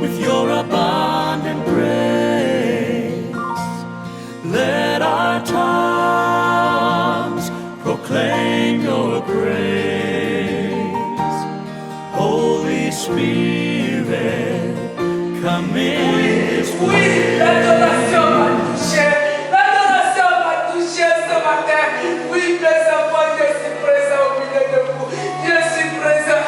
with your abundant grace. Let our tongues proclaim your praise. Holy Spirit, come in this way. L'adoration m'a touché ce matin. Oui, mes enfants, je suis présent au milieu de vous. Je suis présent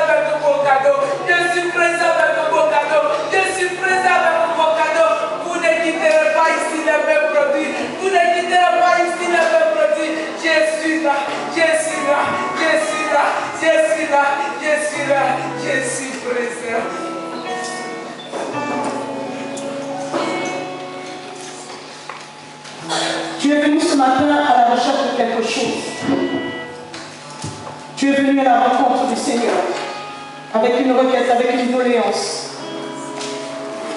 avec de beaux cadeaux. Je suis présent avec de beaux cadeaux. Je suis présent avec de beaux cadeaux. Vous ne quitterez pas ici les mêmes produits. Vous ne quitterez pas ici les mêmes produits. Je suis là, je suis là, je suis là, je suis là, je suis là, je suis présent. Tu es venu ce matin à la recherche de quelque chose. Tu es venu à la rencontre du Seigneur avec une requête, avec une doléance.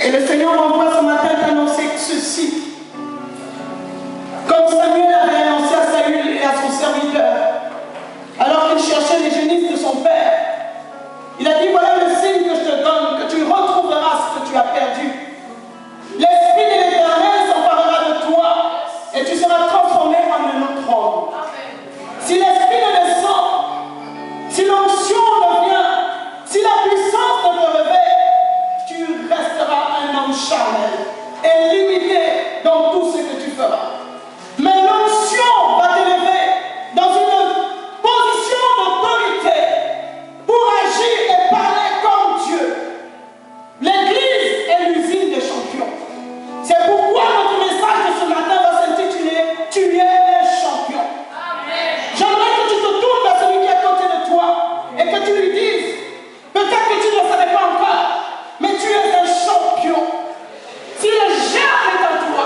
Et le Seigneur m'envoie ce matin t'annoncer ceci. Comme Samuel avait annoncé à Saül et à son serviteur, alors qu'il cherchait les génisses de son père, il a dit, voilà le signe que je te donne, que tu retrouveras ce que tu as perdu. L'Esprit de l'Éternel s'emparera de toi et tu seras transformé en un autre homme. Si l'Esprit ne descend, si l'onction ne vient, si la puissance ne te réveille, tu resteras un homme charnel et limité dans tout ce que tu feras. Mais l'onction va t'élever dans une position d'autorité pour agir et parler comme Dieu. L'Église est l'usine des champions. C'est pourquoi notre message de ce matin va s'intituler « Tu es un champion ». J'aimerais que tu te tournes à celui qui est à côté de toi et que tu lui dises, peut-être que tu ne le savais pas encore, mais tu es un champion. Si le germe est en toi,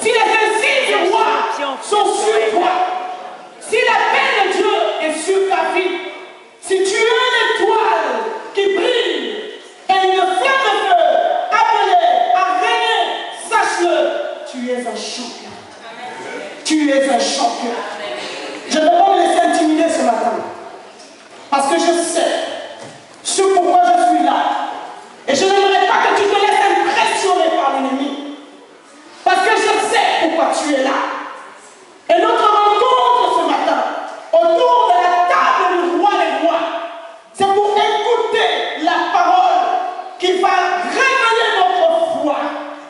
si les désirs du roi sont sur toi, si la paix de Dieu est sur ta vie, si tu es une étoile qui brille et une flamme de feu appelée à régner, sache-le, tu es un champion. Tu es un champion. Je ne vais pas me laisser intimider ce matin. Parce que je sais ce pourquoi je suis là. Et je n'aimerais pas que tu te laisses impressionner par l'ennemi. Parce que je sais pourquoi tu es là. Et notre rencontre ce matin, autour de la table du roi des rois, c'est pour écouter la parole qui va réveiller notre foi,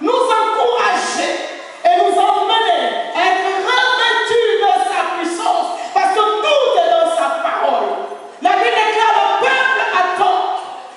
nous encourager et nous emmener à être revêtus de sa puissance, parce que tout est dans sa parole. La Bible déclare, le peuple attend,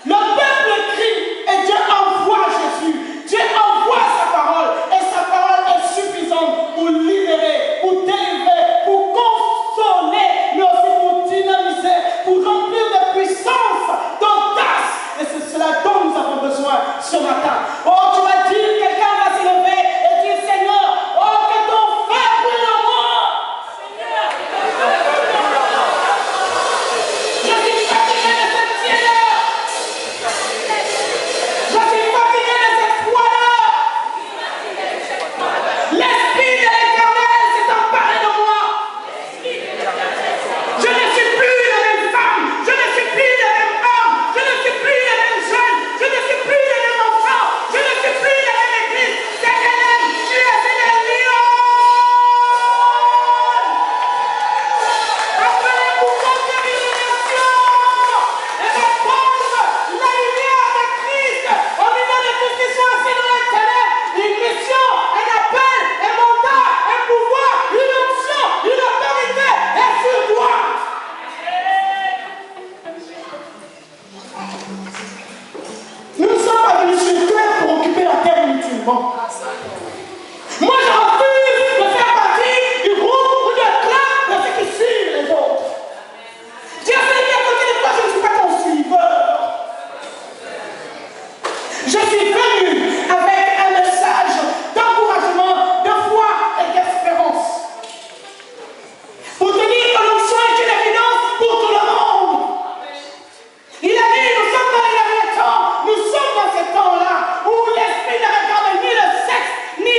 le peuple crie, et Dieu envoie Jésus. Dieu envoie sa parole, et sa parole est suffisante pour libérer, pour délivrer, pour consoler, mais aussi pour dynamiser, pour remplir de puissance, d'audace. Et c'est cela dont nous avons besoin ce matin. Oh, tu vas dire, quelqu'un va s'élever et dire, Seigneur, oh, que ton feu brûle en moi. Je suis fatigué de cette tiédeur. Je suis fatigué de cette froideur. L'Esprit de l'Éternel s'est emparé de moi. Je ne suis plus la même femme. Je ne suis plus le même homme. Je ne suis plus le même jeune. Je ne suis plus le même enfant. Je ne suis plus la même église. C'est elle, tu es une lion. Appelez-vous conquérir les nations et répandre la lumière de Christ au milieu de tous qui sont assis dans les ténèbres. Une mission, un appel, un mandat, un pouvoir, une onction, une autorité est sur toi. Nous ne sommes pas venus sur terre pour occuper la terre inutilement. Moi, je refuse de faire partie du groupe ou de club de ceux qui suivent les autres. Dieu fait bien à côté de toi, je ne suis pas ton suiveur. Je suis venu avec un message d'encouragement, de foi et d'espérance. Pour te dire que l'onction est une évidence pour tout le monde. Il a dit, nous sommes dans les derniers temps, nous sommes dans ces temps-là où l'esprit ne regarde ni le sexe, ni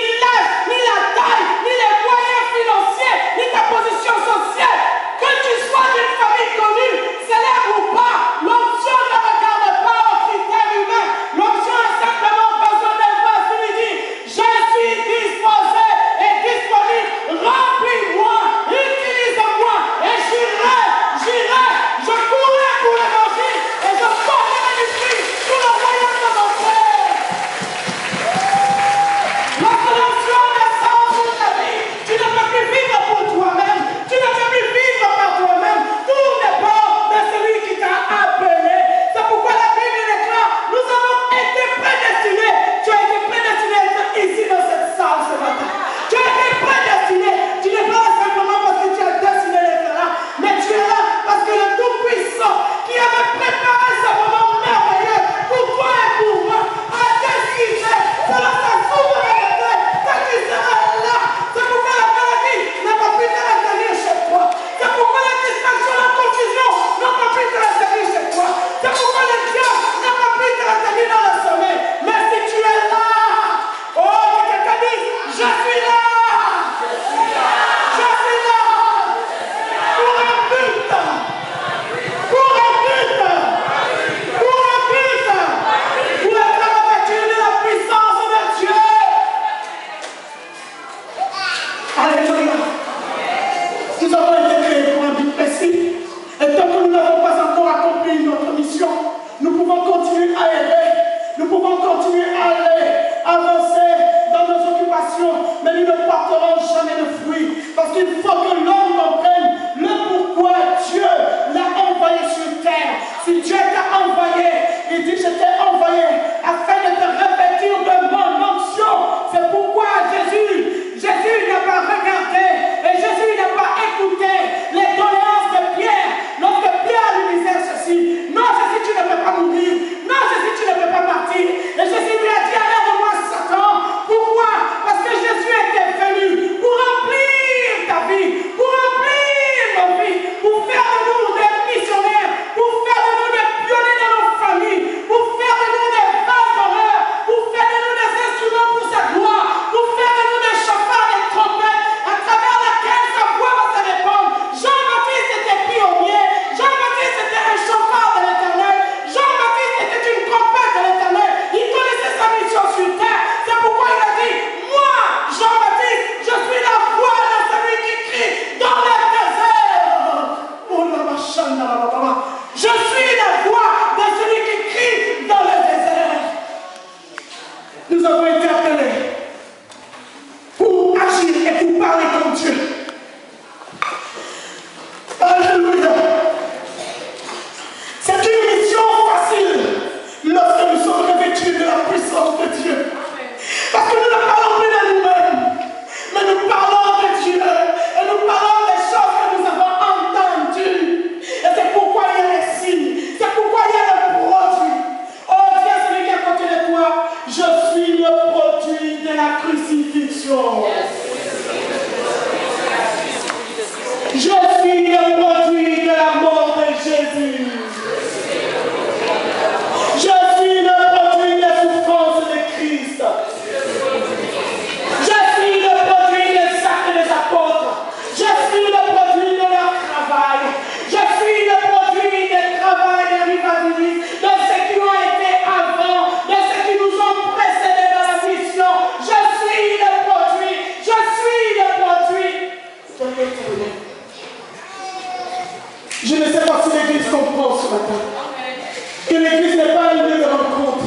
Que l'église n'est pas un lieu de rencontre.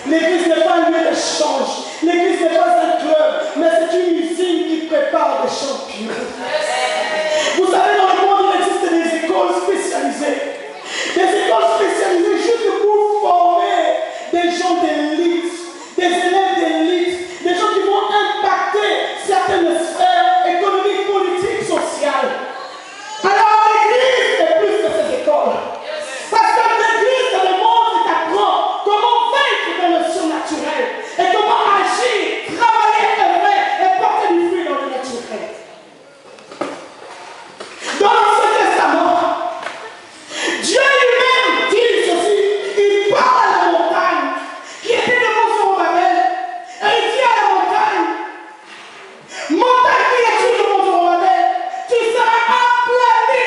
L'église n'est pas un lieu d'échange. L'église n'est pas un club, mais c'est une usine qui prépare des champions. Vous savez, dans le monde, il existe des écoles spécialisées. Des écoles spécialisées juste pour former des gens d'élite, des élèves d'élite, des gens qui vont impacter certaines sphères économiques, politiques, sociales. Alors l'église est plus que ces écoles. Parce que l'église, c'est le monde qui t'apprend comment vaincre dans le surnaturel et comment agir, travailler, œuvrer et porter du fruit dans le naturel. Dans l'Ancien Testament, Dieu lui-même dit ceci, il parle à la montagne qui était devant Zorobabel et il dit à la montagne, montagne qui est devant Zorobabel, tu seras aplani.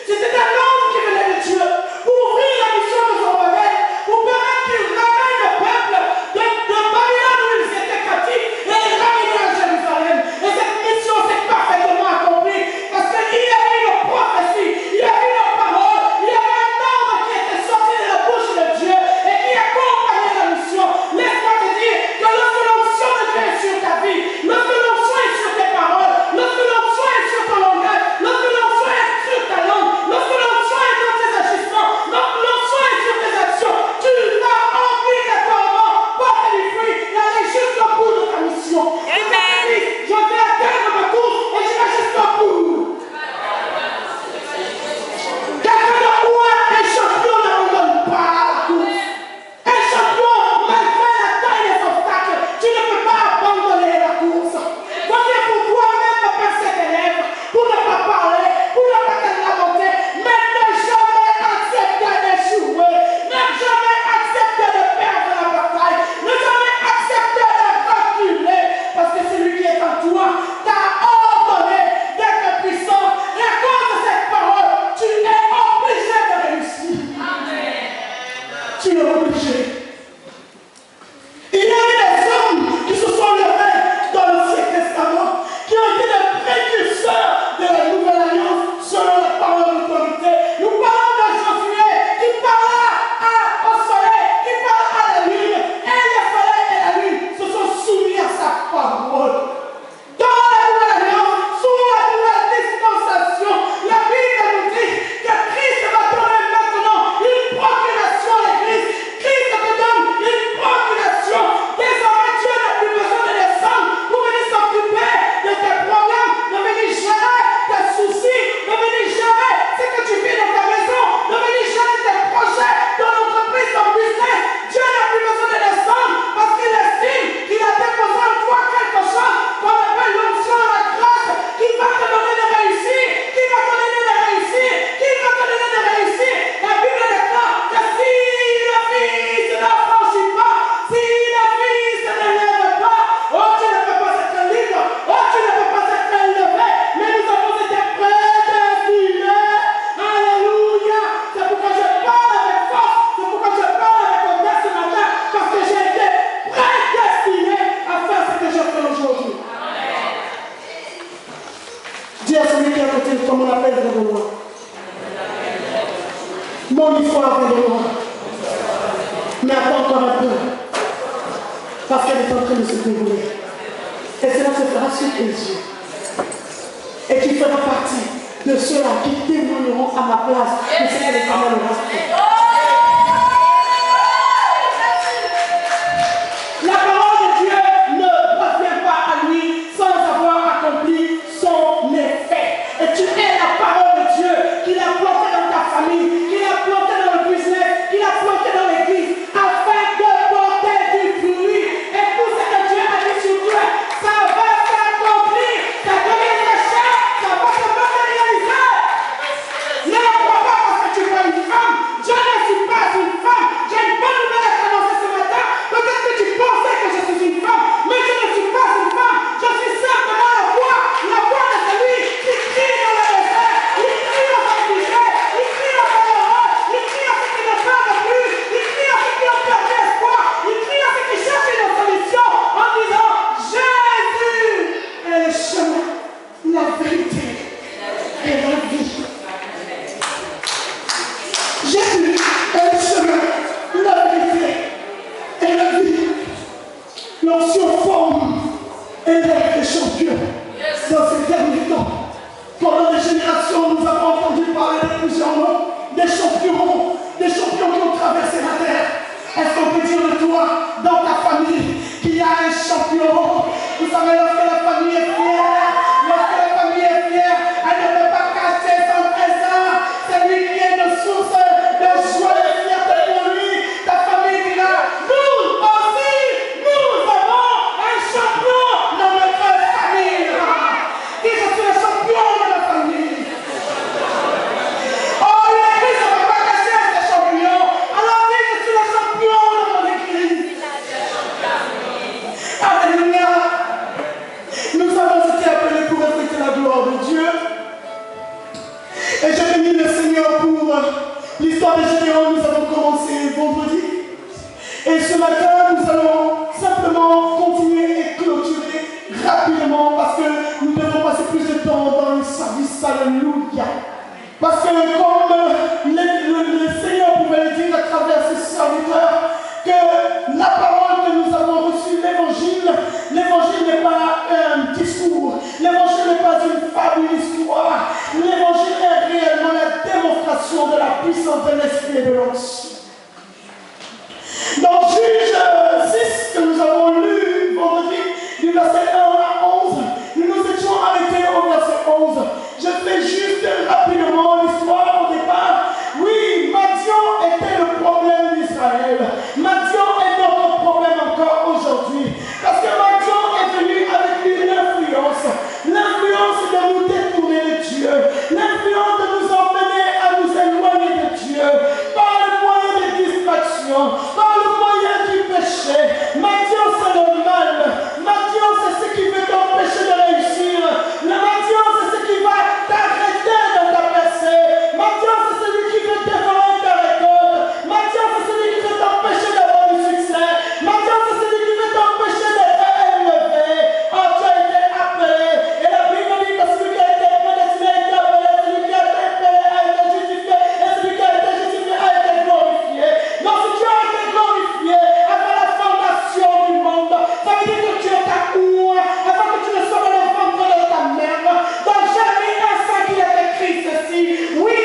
C'était un homme qui venait de Dieu pour ouvrir la mission de Zorobabel, pour permettre qu'il ramène le peuple de Babylone où ils étaient captifs et les ramener à Jérusalem. Et cette mission s'est parfaitement accomplie parce qu'il y avait une prophétie, il y avait une parole, il y avait un ordre qui était sorti de la bouche de Dieu et qui accompagnait la mission. Laisse-moi te dire que lorsque l'onction de Dieu est sur ta vie, lorsque l'onction est sur tes paroles, lorsque l'onction est sur ton langage, lorsque l'onction est sur ta langue, lorsque l'onction est dans tes agissements, lorsque l'onction est sur tes actions, tu vas obligatoirement porter du fruit et aller jusqu'au bout de ta mission. Je vais atteindre ma course et je vais jusqu'au bout. Quelqu'un de moi, un champion n'abandonne pas la course. Un champion, malgré la taille des obstacles, tu ne peux pas abandonner la course. Voyez pour toi-même ne percer tes lèvres, pour ne pas parler, pour ne pas te lamenter, mais ne jamais accepter d'échouer, ne jamais accepter de perdre la bataille, ne jamais accepter de reculer, parce que celui qui est en toi t'a ordonné d'être puissant, et à cause de cette parole, tu es obligé de réussir. Tu es obligé. Il y a eu des hommes qui se sont levés dans l'Ancien Testament, qui ont été des précurseurs de la nouvelle alliance selon la parole d'autorité. Nous parlons de Josué qui parla au soleil, qui parla à la lune, et le soleil et la lune se sont soumis à sa parole. Dans la nouvelle alliance, sous la nouvelle dispensation, la Bible nous dit que Christ va donner maintenant une procuration à l'Église. Christ te donne une procuration. Désormais, Dieu n'a plus besoin de descendre pour venir s'occuper de tes problèmes, de venir gérer tes soucis, de venir gérer ce que tu vis dans ta maison, de venir gérer tes projets, ton entreprise, ton business. Dieu n'a plus besoin de descendre parce qu'il estime qu'il a déposé en toi quelque chose qu'on appelle l'onction de la grâce qui va te donner de réussir, qui va te donner de réussir, qui va te donner de réussir. La Bible déclare que si le Fils ne franchit pas, si le Fils ne lève pas, oh tu ne peux pas être libre, oh tu ne peux pas être élevé, mais nous avons été prédestinés. Alléluia. C'est pourquoi je parle avec force, c'est pourquoi je parle avec audace ce matin, parce que j'ai été prédestiné à faire ce que je fais aujourd'hui. Dis à celui qui est à côté, comme on appelle de moi. Mon histoire vient de moi. Mais attends encore un peu. Parce qu'elle est en train de se dérouler. Et cela se fera sous tes yeux. Et tu feras partie de ceux-là qui témoigneront à ma place de ce que l'Éternel aura fait. La parole de Dieu ne revient pas à lui sans avoir accompli son effet. Et tu es la parole de Dieu qu'il a plantée dans ta famille, qu'il a plantée dans le business, qu'il a plantée dans l'église, afin de porter du fruit. Et tout ce que Dieu a dit sur toi, ça va s'accomplir. Ça devient des choses, ça va se matérialiser. Ne le crois pas parce que tu vois une femme. Dieu champions dans ces derniers temps. Pendant des générations, nous avons entendu parler de plusieurs noms, des champions qui ont traversé la terre. Est-ce qu'on peut dire de toi, dans ta famille, qu'il y a un champion? Vous savez, lorsque la famille est fière, elle ne peut pas cacher son trésor. C'est lui qui est une source de joie et de fierté pour lui. Ta famille dira, nous aussi, nous avons un champion dans notre famille. Et je suis le champion de la famille. Oh, l'église ne peut pas cacher ses champions. Alors dis, je suis le champion de mon église. Alléluia. Nous avons été appelés pour refléter la gloire de Dieu. Et j'ai béni le Seigneur pour l'histoire de Gédéon. Nous avons commencé vendredi. Et ce matin, nous allons simplement continuer et clôturer rapidement parce que nous devons passer plus de temps dans le service. Alléluia. Parce que comme le Seigneur pouvait le dire à travers ses serviteurs, que la parole que nous avons reçue, l'évangile n'est pas un discours, l'évangile n'est pas une fable, une histoire, l'évangile est réellement la démonstration de la puissance de l'esprit et de l'onction. Dans Juge 6 que nous avons lu vendredi, du verset 1 à 11, nous nous étions arrêtés au verset 11. Je fais juste rapidement l'histoire au départ. Oui, Madian était le problème d'Israël. Madian est notre problème encore aujourd'hui. Parce que Madian est venu avec lui l'influence de nous détourner de Dieu, l'influence de nous emmener à nous éloigner de Dieu, par le moyen des distractions, par le moyen du péché. Madian, c'est le mal. Madian, c'est ce qui veut t'empêcher de réussir. Le Madian, c'est ce qui va t'arrêter dans ta percée. Madian, c'est celui qui veut dévorer ta récolte. Madian, c'est celui qui veut t'empêcher d'avoir du succès. Madian, c'est celui qui veut t'empêcher d'être élevé. Oh, tu as été appelé. Et la Bible dit que celui qui a été prédestiné a été appelé, celui qui a été appelé a été justifié, et celui qui a été justifié a été glorifié. Donc si tu as été glorifié avant la fondation du monde, ça veut dire que tu es ta cour, avant que tu ne sois dans le ventre de ta mère. Dans Jérémie 1:5, il est écrit ceci. Oui,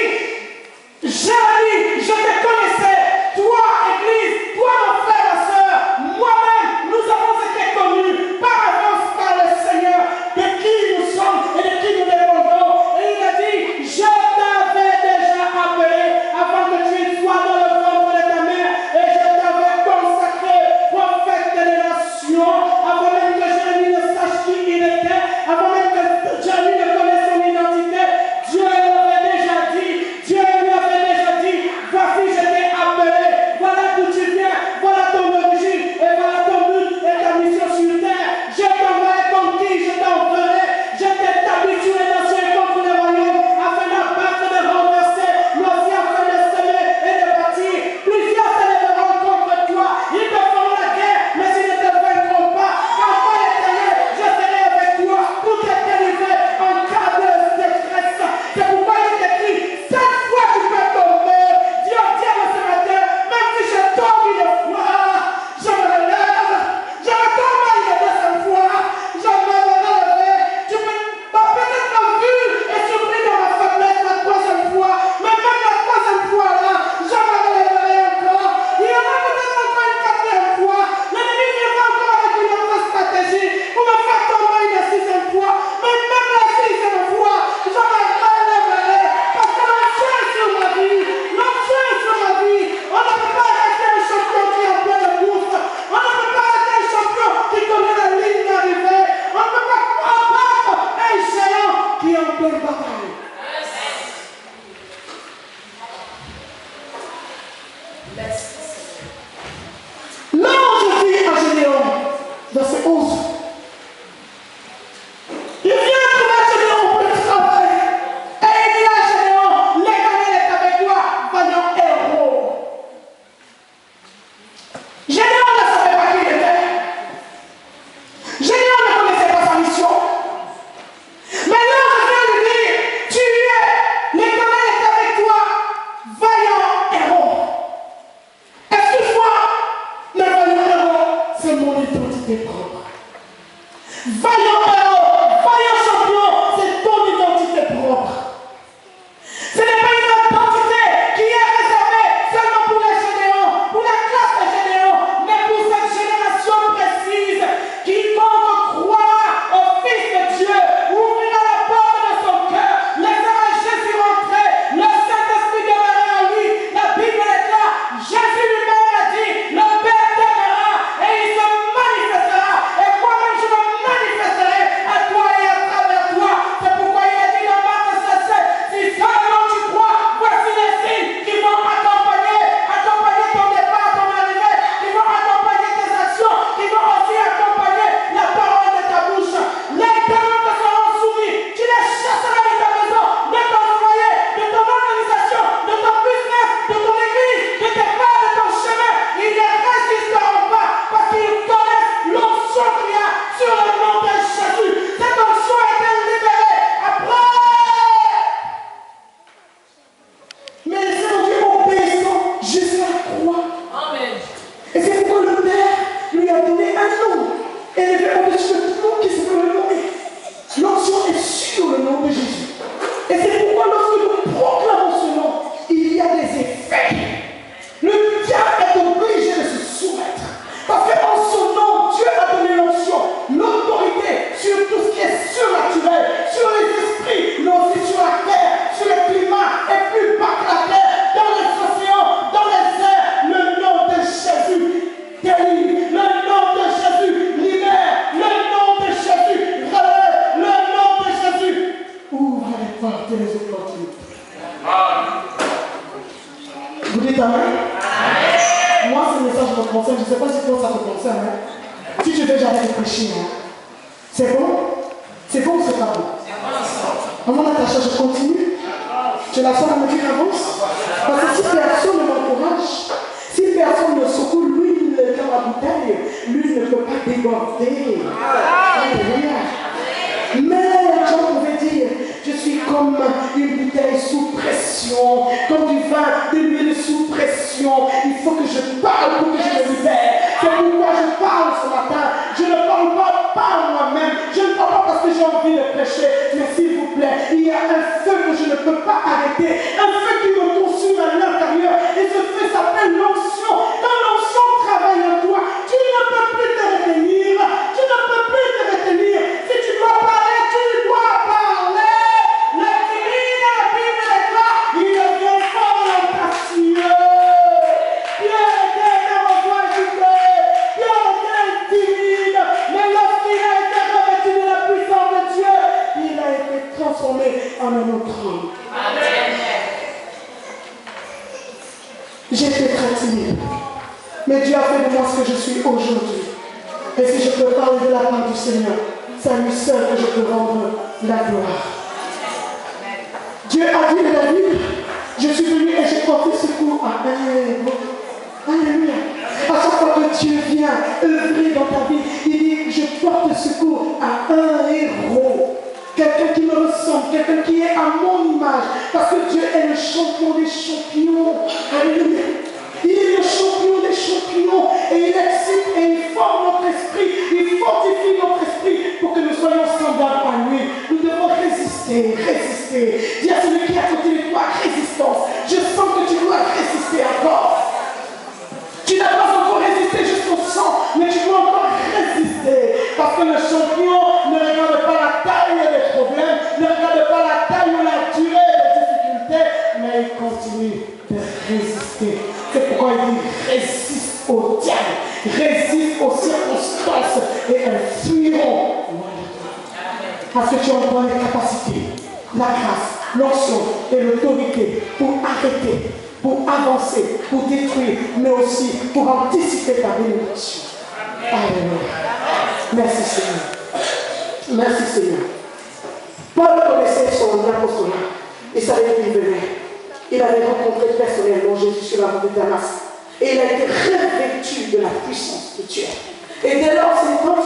Jérémie, je te connaissais, toi, Église, toi, mon frère et soeur, moi-même, nous avons été connus par avance par le Seigneur de qui nous sommes et de qui nous dépendons. Et il a dit, je t'avais déjà appelé avant que tu sois dans le ventre de ta mère et je t'avais consacré prophète des nations avant même que Jérémie ne sache qui il était, avant même que Jérémie ne connaisse son identité. Dieu l'avait déjà dit, Dieu lui avait déjà dit, voici je t'ai appelé, voilà d'où tu viens, voilà ton origine et voilà ton but et ta mission sur terre. Je t'enverrai conquis, je t'enverrai, je t'ai habitué d'anciens contre le royaume afin d'abattre, de renverser, mais aussi afin de semer et de bâtir. Plusieurs s'élèveront contre toi, ils te feront la guerre, mais ils ne te vaincront pas. Car moi l'Éternel, je serai avec toi pour te délivrer en cas de détresse. C'est pourquoi il est écrit, 7 fois tu peux tomber. Dieu dit ce matin, même si je tombe une fois, je me relève. Je me tombe une deuxième fois, je me relève. Tu m'as peut-être vu et surpris dans ma faiblesse la troisième fois, mais même la troisième fois là, je me relèverai encore. Il y aura peut-être encore une quatrième fois. L'ennemi viendra encore avec une autre stratégie pour me faire tomber une sixième fois, mais même la sixième fois, je me relèverai parce que l'onction est sur ma vie. L'onction est sur ma vie. On ne peut pas arrêter un champion qui est en pleine course. On ne peut pas arrêter un champion qui connaît la ligne d'arrivée. On ne peut pas abattre un géant qui est en pleine bataille. L'ange dit à Gédéon, verset 11, il vient trouver Gédéon pour le travail. Et il dit à Gédéon, l'Éternel est avec toi, vaillant héros. Gédéon ne savait pas qui il était. Gédéon ne connaissait pas sa mission. Mais l'ange vient lui dire, tu es, l'Éternel est avec toi, vaillant héros. Excuse-moi, le vaillant héros, c'est mon identité propre. Vaillant héros, Moi, ce message me concerne. Je ne sais pas si toi ça te concerne. Hein. Si tu veux, j'arrête de prêcher. Hein. C'est bon? C'est bon ou c'est pas bon? Maman Natacha, je continue. Tu la sens à me dire avance? Parce que si personne ne m'encourage, si personne ne secoue l'huile dans la bouteille, l'huile ne peut pas déborder. Alléluia. Mais Jean pouvait dire, je suis comme une bouteille sous pression, comme du vin de l'huile sous pression. Il faut que je parle pour que je me libère. C'est pourquoi je parle ce matin. Je ne parle pas par moi-même. Je ne parle pas parce que j'ai envie de prêcher. Mais s'il vous plaît, il y a un feu que je ne peux pas arrêter. Un feu qui me consume à l'intérieur. Et ce feu s'appelle l'onction. Quand l'onction travaille en toi, tu ne peux plus te retenir. Tu ne peux plus te retenir. Si tu dois parler, tu dois parler. Le timide, la Bible déclare, il devient fort et audacieux. Pierre était nerveux agité. Pierre était timide. Mais lorsqu'il a été revêtu de la puissance de Dieu, il a été transformé en un autre homme. J'étais très timide. Mais Dieu a fait de moi ce que je suis aujourd'hui. Et si je peux parler de la part du Seigneur, c'est à lui seul que je peux rendre la gloire. Dieu a dit de David, je suis venu et j'ai porté secours à un héros. Alléluia. À chaque fois que Dieu vient œuvrer dans ta vie, il dit, je porte secours à un héros. Quelqu'un qui me ressemble, quelqu'un qui est à mon image. Parce que Dieu est le champion des champions. Alléluia. Il est le champion des champions. Et il excite et il forme notre esprit. Il fortifie notre esprit pour que nous soyons semblables à lui. Nous devons résister. Dis à celui qui est à côté de toi, résistance. Je sens que tu dois résister encore. Tu n'as pas encore résisté jusqu'au sang, mais tu dois encore résister. Parce que le champion ne regarde pas la taille des problèmes, ne regarde pas la taille ou la durée des difficultés, mais il continue de résister. C'est pourquoi il dit résiste au diable, résiste aux circonstances et elles fuiront. Parce que tu as encore les capacités, la grâce, l'onction et l'autorité pour arrêter, pour avancer, pour détruire, mais aussi pour anticiper ta bénédiction. Alléluia. Merci Seigneur. Merci Seigneur. Paul connaissait son apostolat. Il savait qu'il venait. Il avait rencontré personnellement Jésus sur la route de Damas. Et il a été revêtu de la puissance de Dieu. Et dès lors, cet homme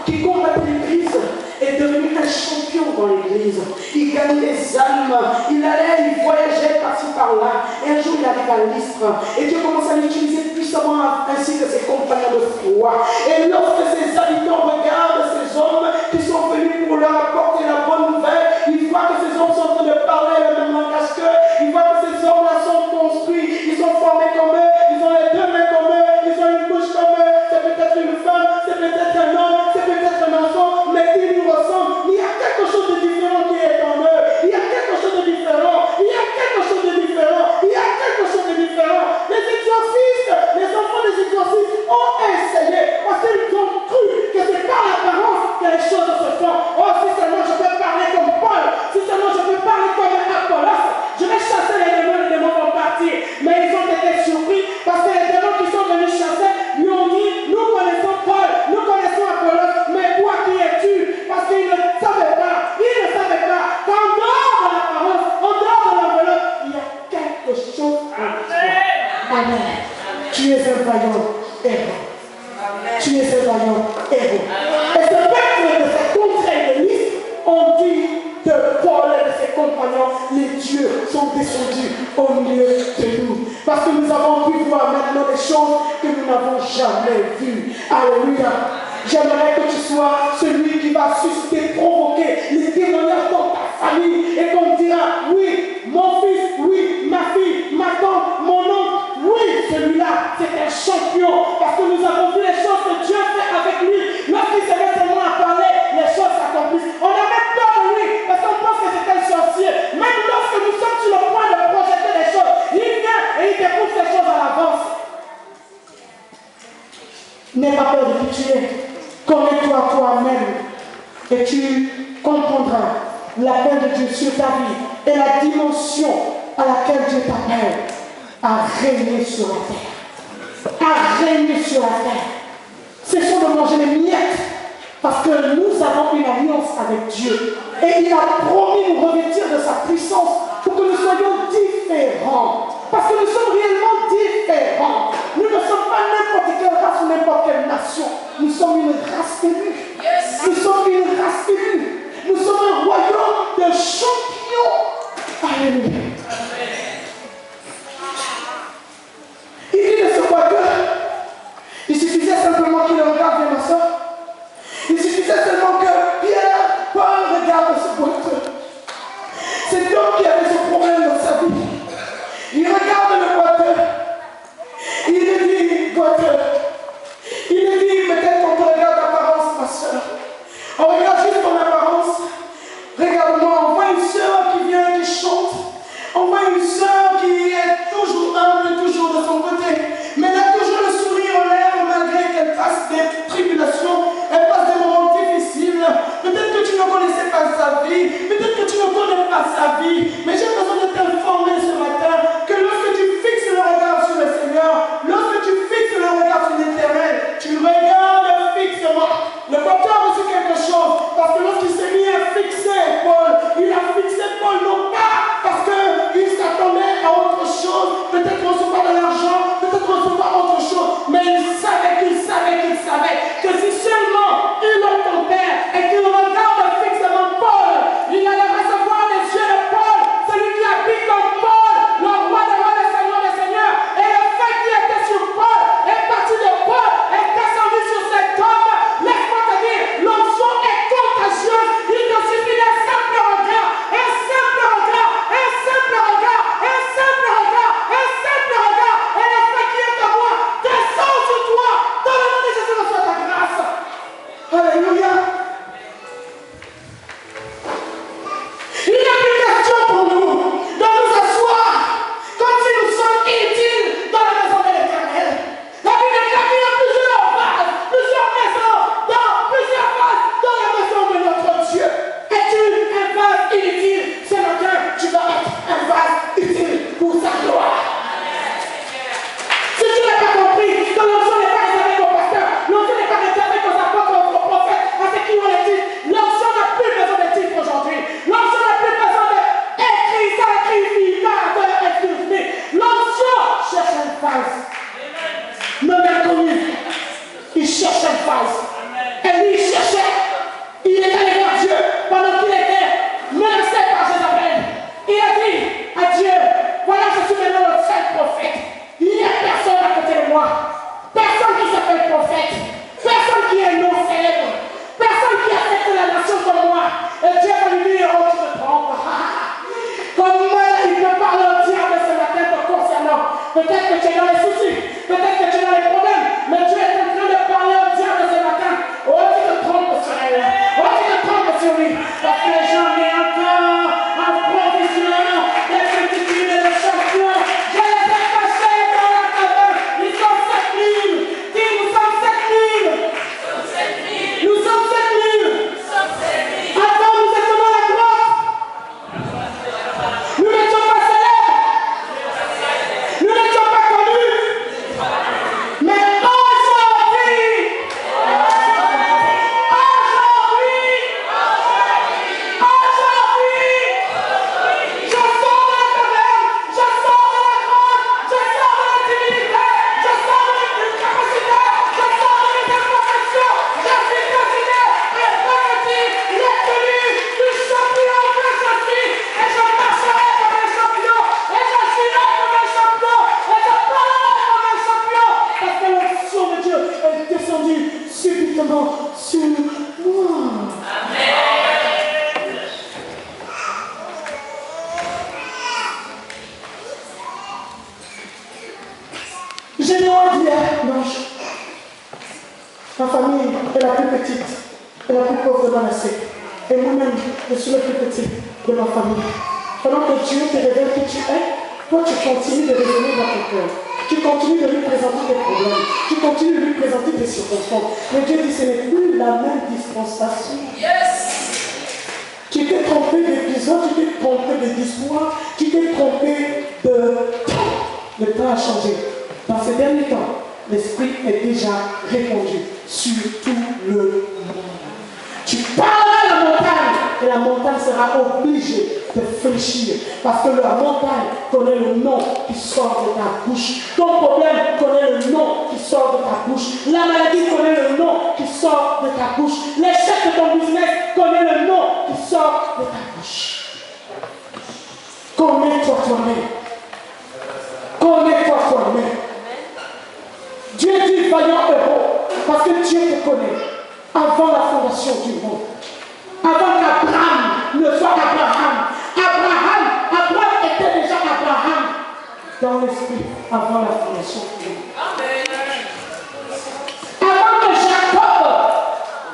qui combattait l'Église est devenu un champion dans l'Église. Il gagnait des âmes. Il allait, il voyageait par-ci par-là. Et un jour, il arrive à Lystre. Et Dieu commence à l'utiliser puissamment ainsi que ses compagnons de foi. Et lorsque ses habitants regardent ces hommes qui sont venus pour leur apporter la bonne nouvelle, ils voient que ces hommes sont en train de parler le même langage qu'eux. Ils voient que ces hommes-là sont construits. Ils sont formés comme eux. Ils ont les deux mains comme eux. Ils ont une bouche comme eux. C'est peut-être une femme. C'est peut-être un homme. C'est peut-être un enfant. Mais ils nous ressemblent. Il y a quelque chose de différent qui est en eux. Il y a quelque chose de différent. Il y a quelque chose de différent. Il y a quelque chose de différent. Les exorcistes, les enfants des exorcistes ont essayé parce qu'ils ont cru que c'est par l'apparence que les choses se font. Oh, si seulement je peux parler comme Paul, si seulement je peux parler comme Apollos, je vais chasser les démons vont partir. Mais ils ont été surpris parce que les démons qui sont venus chasser lui ont dit, nous connaissons Paul, nous connaissons Apollos, mais toi qui es-tu? Parce qu'ils ne savaient pas qu'en dehors de l'apparence, en dehors de l'enveloppe, il y a quelque chose en toi. Amen. Tu es un vaillant héros. Tu es un vaillant héros. Et ce peuple de cette contrée de Lystre ont dit de Paul et de ses compagnons, les dieux sont descendus au milieu de nous. Parce que nous avons pu voir maintenant des choses que nous n'avons jamais vues. Alléluia. J'aimerais que tu sois celui qui va susciter, provoquer les témoignages dans ta famille et qu'on dira, oui, mon fils, oui, ma fille, ma tante, mon oncle, oui, celui-là, c'est un champion parce que nous avons vu les choses que Dieu fait avec lui. Lorsqu'il se met seulement à parler, les choses s'accomplissent. On a même peur de lui parce qu'on pense que c'est un sorcier. Même lorsque nous sommes sur le point de projeter des choses, il vient et il dépose ces choses à l'avance. N'aie pas peur de qui tu es. Connais-toi toi-même et tu comprendras la main de Dieu sur ta vie et la dimension à laquelle Dieu t'appelle. à régner sur la terre. À régner sur la terre. Cessons de manger les miettes parce que nous avons une alliance avec Dieu. Et il a promis nous revêtir de sa puissance pour que nous soyons différents. Parce que nous sommes réellement différents. Nous ne sommes pas n'importe quelle race ou n'importe quelle nation. Nous sommes une race élue. Nous sommes une race élue. Nous sommes un royaume de champions. Alléluia. Il dit de ce boiteux, il suffisait simplement qu'il regarde bien ma soeur. Il suffisait seulement que Pierre, Paul regarde ce boiteux. Cet homme qui avait ce problème dans sa vie. Il regarde le boiteux. Il lui dit, boiteux. Il lui dit, peut-être qu'on te regarde l'apparence, ma soeur. On regarde juste ton apparence. Regarde-moi, on voit une soeur qui vient, qui chante. On voit une soeur qui est toujours humble, toujours de son côté. Mais elle a toujours le sourire aux lèvres malgré qu'elle fasse des tribulations. Elle passe des moments difficiles. Peut-être que tu ne connaissais pas sa vie. Peut-être que tu ne connais pas sa vie. Mais j'ai besoin de t'informer ce matin que lorsque tu fixes le regard sur le Seigneur, lorsque tu fixes le regard sur l'Éternel, tu regardes fixement. Le porteur a reçu quelque chose. Parce que lorsqu'il s'est mis à fixer Paul, il a fixé Paul non pas parce qu'il s'attendait à autre chose, peut-être recevoir de l'argent, peut-être recevoir autre chose, mais il savait que si seulement il entendait et qu'il regarde fixement Paul, il allait recevoir les yeux de Paul, celui qui habite en Paul, le roi des rois, le Seigneur des seigneurs, et le fait qui était sur Paul est parti de Paul, est descendu sur cet homme. Laisse-moi te dire, l'onction est contagieuse. Il te suffit d'un simple regard, un simple regard, un simple regard, un simple regard, un simple regard, et le fait qui est en moi descend sur toi. Dans le nom de Jésus, reçois ta grâce. Alléluia. Il n'y a plus question pour nous de nous asseoir comme si nous sommes inutiles dans la maison de l'Éternel. La Bible déclare qu'il y a plusieurs vases, plusieurs maisons, dans plusieurs vases dans la maison de notre Dieu. Es-tu un vase inutile? Ce matin, tu vas être un vase utile pour sa gloire. Si tu n'as pas compris que l'onction n'est pas réservée aux pasteurs, l'onction n'est pas réservée aux apôtres, aux prophètes, à ceux qui ont les titres, l'onction n'a plus besoin de titres aujourd'hui. L'onction n'a plus besoin d'écrire, ça écrit, excuse me. L'onction cherche un vase. Non inconnu. Il cherche un vase. Et lui, il cherchait. Il est allé vers Dieu pendant qu'il était menacé par Jézabel. Il a dit à Dieu, voilà, je suis maintenant le seul prophète. Il n'y a personne à côté de moi. Personne qui s'appelle prophète. Personne qui est non célèbre. Personne qui affecte la nation comme moi. Et Dieu va lui dire, oh, tu te trompes. Comment il peut parler au diable ce matin te concernant? Peut-être que tu es dans les soucis. Peut-être que tu es dans les problèmes. Mais Dieu est en train de parler au diable ce matin. Oh, tu te trompes sur elle. Oh, tu te trompes sur lui. Parce que j'en ai encore en provision des petites lignes de champions. Je les ai cachés dans la table. Ils sont 7000. Dis, nous sommes 7000. Nous sommes 7000. Avant, nous étions dans la grotte. Nous n'étions pas célèbres. Nous n'étions pas connus. Mais aujourd'hui, je sors de la caverne, je sors de la grotte, je sors de la timidité, je sors de l'incapacité, je sors de l'imperfection. Je suis considéré un petit, reconnu du champion que je suis, et je marcherai comme un champion, et je serai comme un champion, et je parlerai comme un champion, parce que l'onction de Dieu est descendue subitement sur moi. J'ai demandé hier, Blanche. Ma famille est la plus petite et la plus pauvre de ma nation. Et moi-même, je suis le plus petit de ma famille. Pendant que Dieu te révèle qui tu es, toi tu continues de raisonner dans ton cœur. Tu continues de lui présenter tes problèmes. Tu continues de lui présenter tes circonstances. Mais Dieu dit, ce n'est plus la même dispensation. Tu t'es trompé d'épisode, tu t'es trompé d'histoire, tu t'es trompé de temps. Le temps a changé. Dans ces derniers temps, l'Esprit est déjà répandu sur tout le monde. Tu parleras à la montagne et la montagne sera obligée de fléchir parce que la montagne connaît le nom qui sort de ta bouche. Ton problème connaît le nom qui sort de ta bouche. La maladie connaît le nom qui sort de ta bouche. L'échec de ton business connaît le nom qui sort de ta bouche. Connais-toi toi-même. Connais-toi toi-même. Dieu dit vaillant héros parce que Dieu te connaît avant la fondation du monde. Avant qu'Abraham ne soit Abraham. Abraham était déjà Abraham dans l'esprit avant la fondation du monde. Avant que Jacob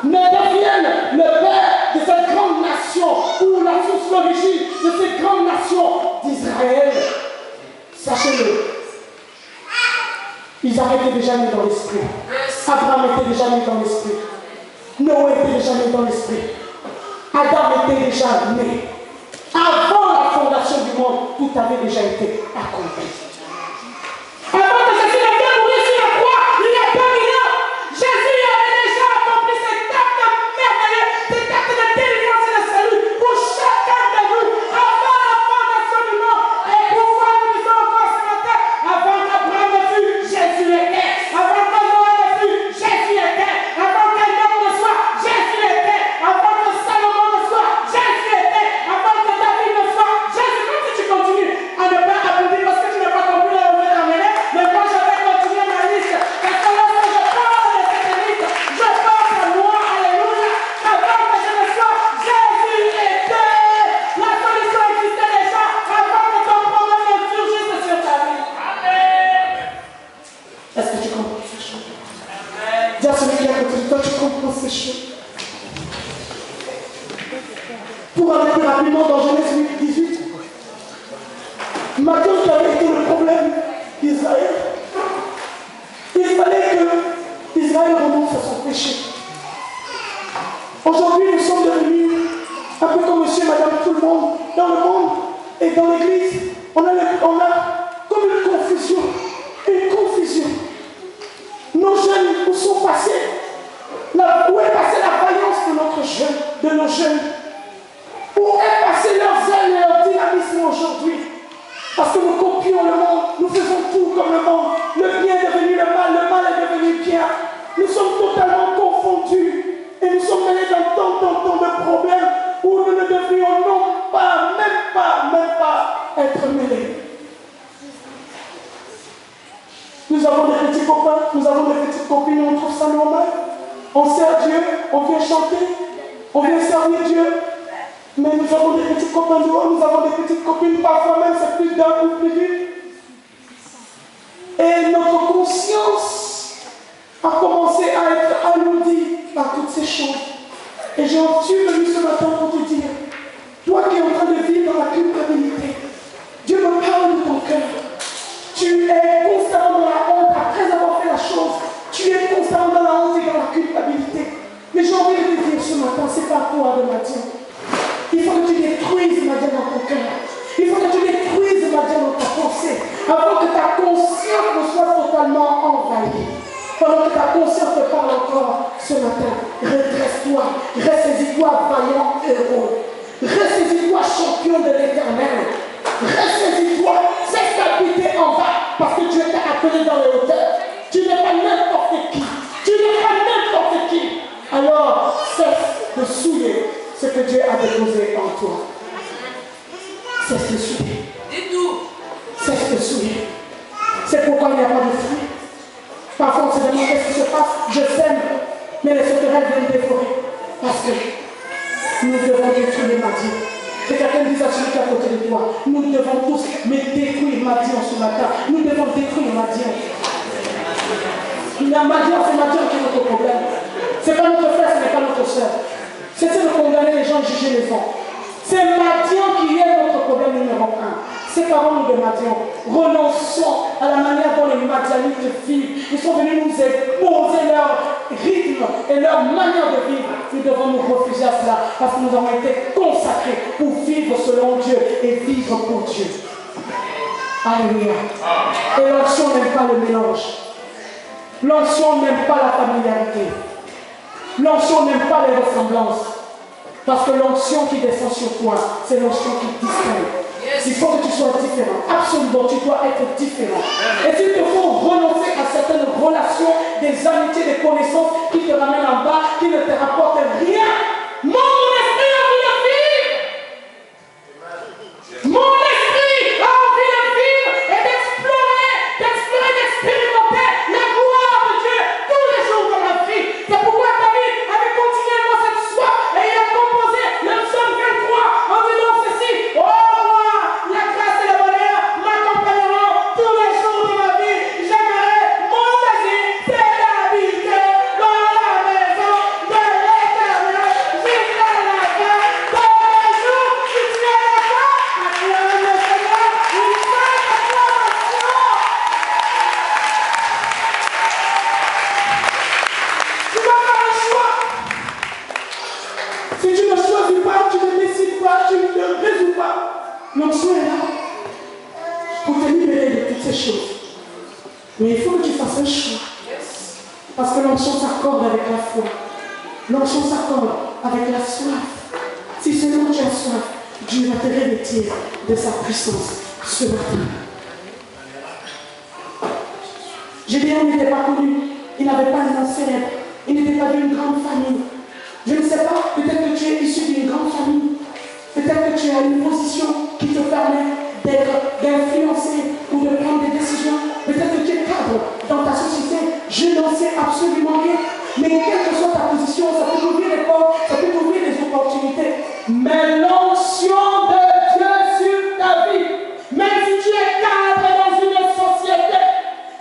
ne devienne le père de cette grande nation ou la source d'origine de cette grande nation d'Israël, sachez-le, ils avaient été déjà mis dans l'esprit. Abraham était déjà mis dans l'esprit. Noé était déjà mis dans l'esprit. Adam était déjà né. Avant la fondation du monde, tout avait déjà été accompli. Avant que Jésus ne vienne mourir sur la croix, il y a 2000 ans, Jésus avait déjà accompli cet acte merveilleux, cet acte de délivrance et de salut pour chacun de nous, avant la fondation du monde. Et pourquoi nous disons encore ce matin, avant qu'Abraham ne fût, Jésus était. Avant que Noé ne fût, Jésus était. Avant qu'Adam ne soit, Jésus était. Avant que Salomon ne soit, Jésus était. Avant que David ne soit, Jésus. Comme si tu continues à ne pas applaudir parce que tu n'as pas compris là où on est amené, mais moi je vais continuer ma liste. Parce que lorsque je parle de cette liste, je pense à moi, alléluia. Avant que je ne sois, Jésus était. La solution existait déjà avant que ton problème ne surgisse sur ta vie. Amen. Est-ce que tu comprends ces choses? Dis à celui qui est à côté de toi, tu comprends ces choses. Pour arrêter rapidement dans Genèse 18, Matthieu qui avait été le problème d'Israël. Il fallait que Israël renonce à son péché. Aujourd'hui, nous sommes devenus un peu comme monsieur et madame tout le monde, dans le monde et dans l'église. On a comme une confusion. Une confusion. Nos jeunes, où sont passés? Où est passée la vaillance de nos jeunes? Où est passé leur zèle et leur dynamisme aujourd'hui? Parce que nous copions le monde, nous faisons tout comme le monde. Le bien est devenu le mal est devenu bien. Nous sommes totalement confondus et nous sommes mêlés dans tant de problèmes où nous ne devrions même pas être mêlés. Nous avons des petits copains, nous avons des petites copines, on trouve ça normal. On sert Dieu, on vient chanter, on vient servir Dieu. Mais nous avons des petits copains dehors, nous avons des petites copines, parfois même c'est plus d'un ou plus d'une. Et notre conscience a commencé à être alourdie par toutes ces choses. Et je suis venu ce matin pour te dire, toi qui es en train de vivre dans la culpabilité, Dieu me parle de ton cœur. Tu es constamment dans la honte après avoir fait la chose. Tu es constamment dans la honte et dans la culpabilité. Mais j'ai envie de te dire ce matin, c'est pas toi de Matthieu. Il faut que tu détruises Matthieu dans ton cœur. Il faut que tu détruises Matthieu dans ta pensée. Avant que ta conscience ne soit totalement envahie. Pendant que ta conscience te parle encore ce matin, redresse-toi, ressaisis-toi, vaillant héros. Ressaisis-toi, champion de l'éternel. Ressaisis-toi, cesse d'habiter en bas parce que Dieu t'a appelé dans les hauteurs. Tu n'es pas n'importe qui. Tu n'es pas n'importe qui. Alors, cesse de souiller ce que Dieu a déposé en toi. Cesse de souiller. Cesse de souiller. C'est pourquoi il n'y a pas de fruit. Parfois on se demande qu'est-ce qui se passe. Je sème, mais les sauterelles viennent dévorer. Parce que nous devons détruire Matthieu. Que quelqu'un dise à celui qui est à côté de toi, nous devons tous détruire Matthieu ce matin. Nous devons détruire Matthieu. Il y a Matthieu, c'est Matthieu qui est notre problème. Ce n'est pas notre frère, ce n'est pas notre soeur. Cessez de condamner les gens, juger les gens. C'est Matthieu qui est notre problème numéro 1. Séparons-nous de Matthieu. Renonçons à la manière dont les Madianites vivent. Ils sont venus nous imposer leur rythme et leur manière de vivre. Nous devons nous refuser à cela parce que nous avons été consacrés pour vivre selon Dieu et vivre pour Dieu. Alléluia. Et l'onction n'aime pas le mélange. L'onction n'aime pas la familiarité. L'onction n'aime pas les ressemblances. Parce que l'onction qui descend sur toi, c'est l'onction qui distingue. Il faut que tu sois différent. Absolument, tu dois être différent. Et s'il te faut renoncer à certaines relations, des amitiés, des connaissances qui te ramènent en bas, qui ne te rapportent rien, mon esprit a envie de vivre. Mon esprit a envie de vivre et d'explorer, d'expérimenter la gloire de Dieu tous les jours de ma vie. C'est pourquoi David avait continuellement cette soif et il a composé le psaume 23 en disant ceci: oh roi, la grâce et le bonheur m'accompagneront tous les jours de ma vie. J'aimerais, mon désir, c'est d'habiter dans la maison de l'Éternel jusqu'à la fin de mes jours. Si tu es d'accord, acclame le Seigneur une sainte acclamation. Tu dois faire un choix. Si tu ne choisis pas, tu ne décides pas, tu ne résous pas, l'onction est là pour te libérer de toutes ces choses. Mais il faut que tu fasses un choix. Parce que l'onction s'accorde avec la foi. L'onction s'accorde avec la soif. Si seulement tu as soif, Dieu va te revêtir de sa puissance ce matin. Gédéon n'était pas connu. Il n'avait pas un nom célèbre. Il n'était pas d'une grande famille. Je ne sais pas, peut-être que tu es issu d'une grande famille. Peut-être que tu as une position qui te permet d'influencer ou de prendre des décisions. Peut-être que tu es cadre dans ta société. Je n'en sais absolument rien. Mais quelle que soit ta position, ça peut t'ouvrir des portes, ça peut t'ouvrir des opportunités. Mais l'onction de Dieu sur ta vie, même si tu es cadre dans une société,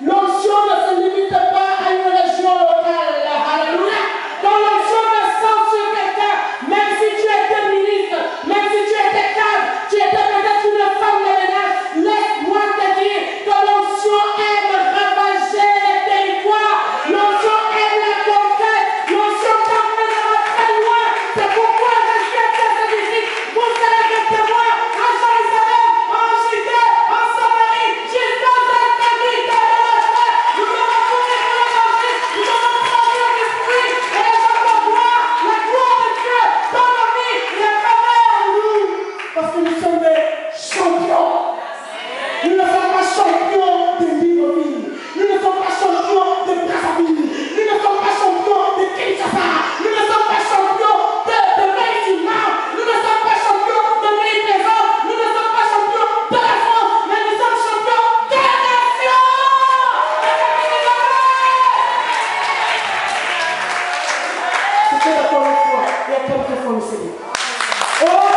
l'onction ne se limite pas à une région locale. Alléluia. Quand l'onction descend sur quelqu'un, même si tu étais ministre, même si tu étais cadre, tu étais peut-être une femme de ménage, laisse-moi te dire que l'onction aime ravager les territoires. L'onction aime la conquête. L'onction t'emmènera très loin. C'est pourquoi je suis à cette visite. Vous serez des témoins à Jérusalem, en Judée, en Samarie, jusqu'à l'extrémité de la terre. Nous allons courir pour l'évangile. Nous allons produire du fruit. Et les gens vont voir la gloire de Dieu dans nos vies et à travers nous. Parce que nous sommes des champions. Nous ne sommes pas champions de Libreville. Nous ne sommes pas champions de Brazzaville. Nous ne sommes pas champions de Kinshasa. Nous ne sommes pas champions de Maïsima. Nous ne sommes pas champions de Maïsmaison. Nous ne sommes pas champions de la France. Mais nous sommes champions des nations. C'était la première fois. Et à quelques fois le Seigneur. Oh,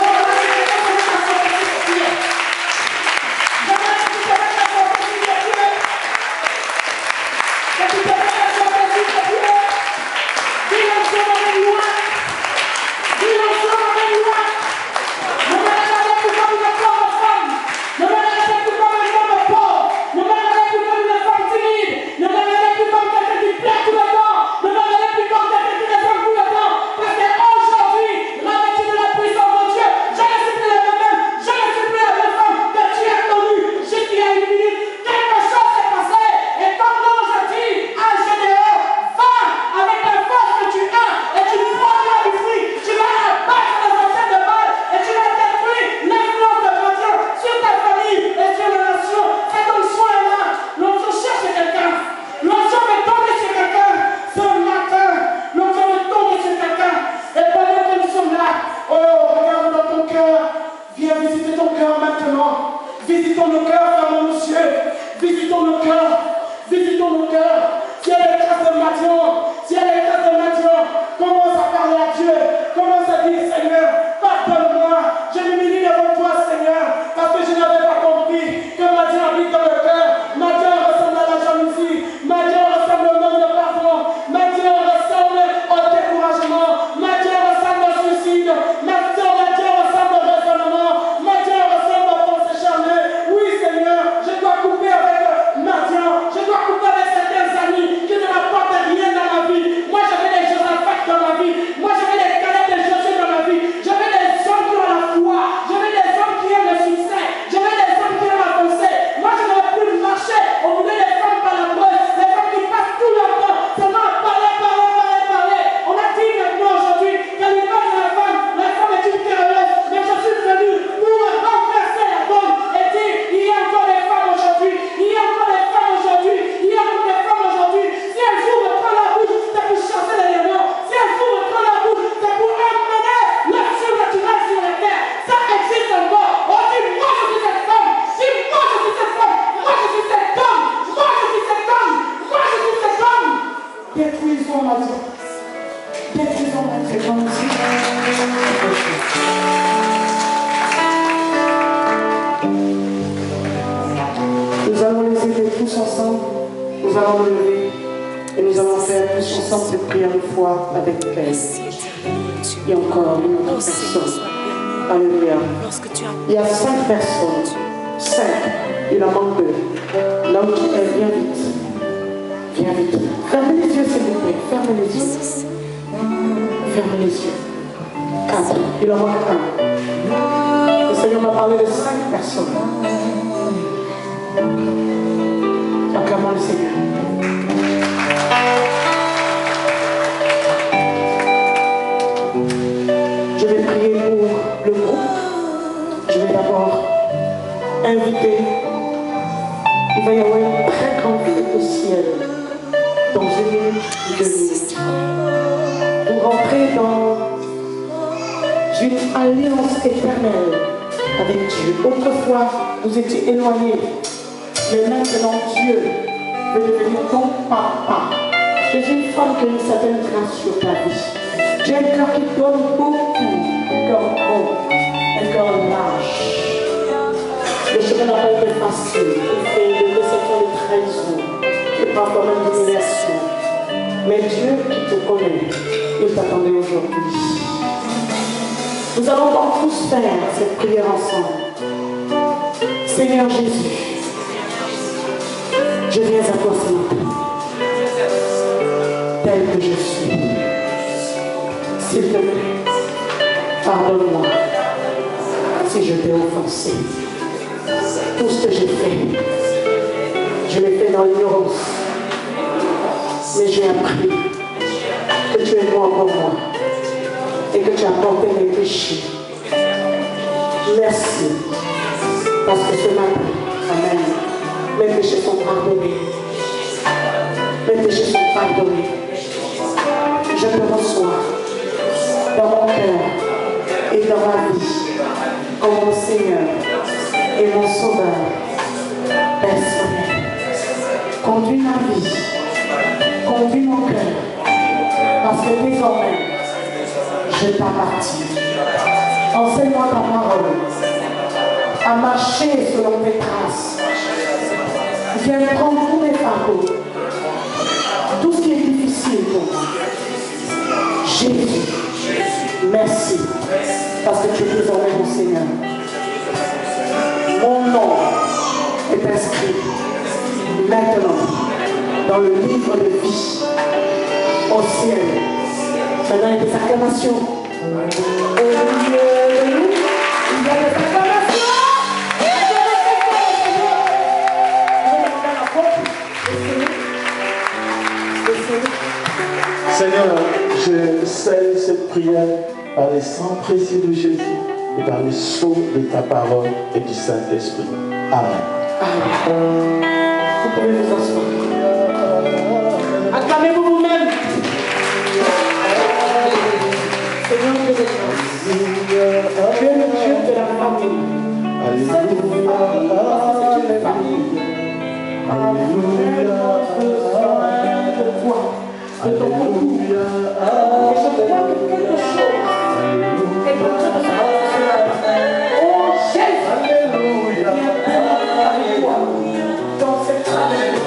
quelque chose s'est passé, et comme l'ange dit à Gédéon, Détruisons ma Dieu. Détruisons ma Dieu. Nous allons les aider tous ensemble. Nous allons nous lever et nous allons faire tous ensemble cette prière de foi avec elle. Et encore une autre personne. Alléluia. Il y a 5 personnes. 5. Il en manque 2. Là où tu es, viens vite. Viens vite. Fermez les yeux, s'il vous plaît. Fermez les yeux. Fermez les yeux. 4. Il en manque 1. Le Seigneur m'a parlé de 5 personnes. Acclamons le Seigneur. Je vais prier pour le groupe. Je vais d'abord inviter. Il va y avoir une très grande fête au ciel dans 1 minute ou 2 minutes. Pour rentrer dans une alliance éternelle avec Dieu. Autrefois, vous étiez éloignés. Mais maintenant, Dieu veut devenir ton papa. Tu es une femme qui a une certaine grâce sur ta vie. Tu as un cœur qui donne beaucoup, un cœur bon, un cœur large. Le chemin n'a pas été facile. Il fait de déception, de trahison, et parfois même d'humiliation. Mais Dieu qui te connaît, il t'attendait aujourd'hui. Nous allons donc tous faire cette prière ensemble. Seigneur Jésus, je viens à toi ce matin, tel que je suis. S'il te plaît, pardonne-moi si je t'ai offensé. Tout ce que j'ai fait, je l'ai fait dans l'ignorance. Mais j'ai appris que tu es mort pour moi et que tu as porté mes péchés. Merci, parce que ce matin, amen, mes péchés sont pardonnés. Mes péchés sont pardonnés. Je te reçois dans mon cœur et dans ma vie comme mon Seigneur et mon Sauveur personnel. Conduis ma vie, conduis mon cœur, parce que désormais, je t'appartiens. Enseigne-moi ta parole, à marcher selon tes traces. Viens prendre tous mes fardeaux, tout ce qui est difficile pour moi. Jésus, merci, parce que tu es désormais mon Seigneur. Mon nom est inscrit maintenant dans le livre de vie au ciel. Maintenant, il y a des acclamations. Au milieu de nous, il y a des acclamations. Seigneur, je scelle cette prière par les sangs précieux de Jésus et par le sceau de ta parole et du Saint-Esprit. Amen. Amen. Vous pouvez vous asseoir. Acclamez-vous vous-même. Seigneur Dieu de grâce. Tu es le Dieu de la famille. Cette famille, c'est une famille. Alléluia. De toi, de ton recours. Et je crois que quelque chose est en train de se passer. Oh Jésus, viens avec toi dans cette famille.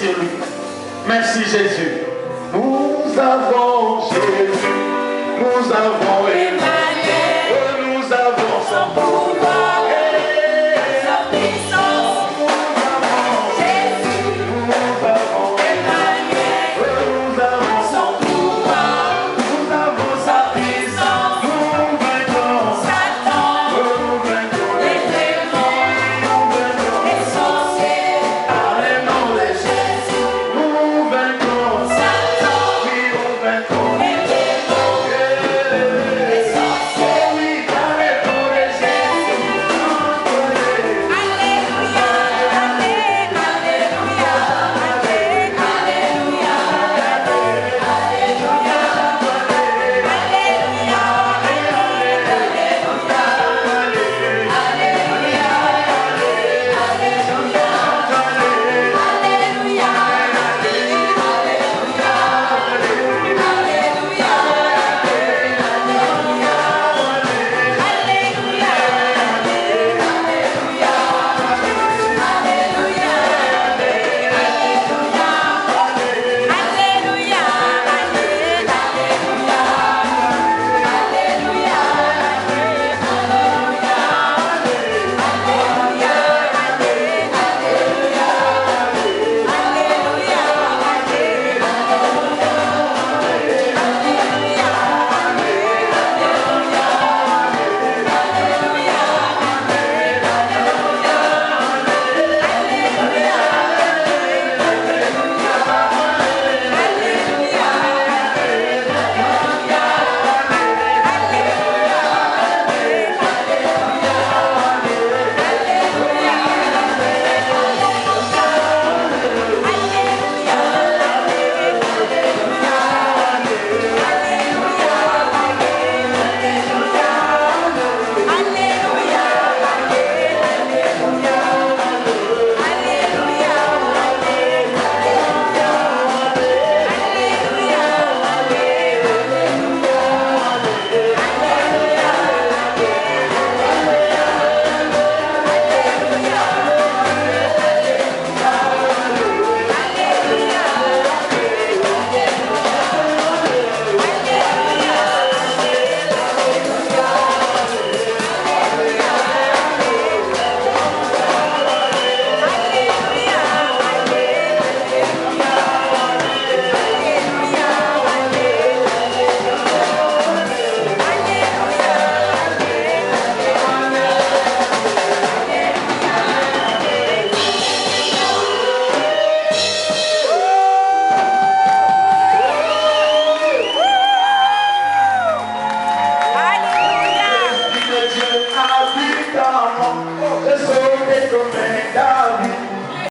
sur lui. Merci Jésus. Nous avons Jésus, nous avons Emmanuel.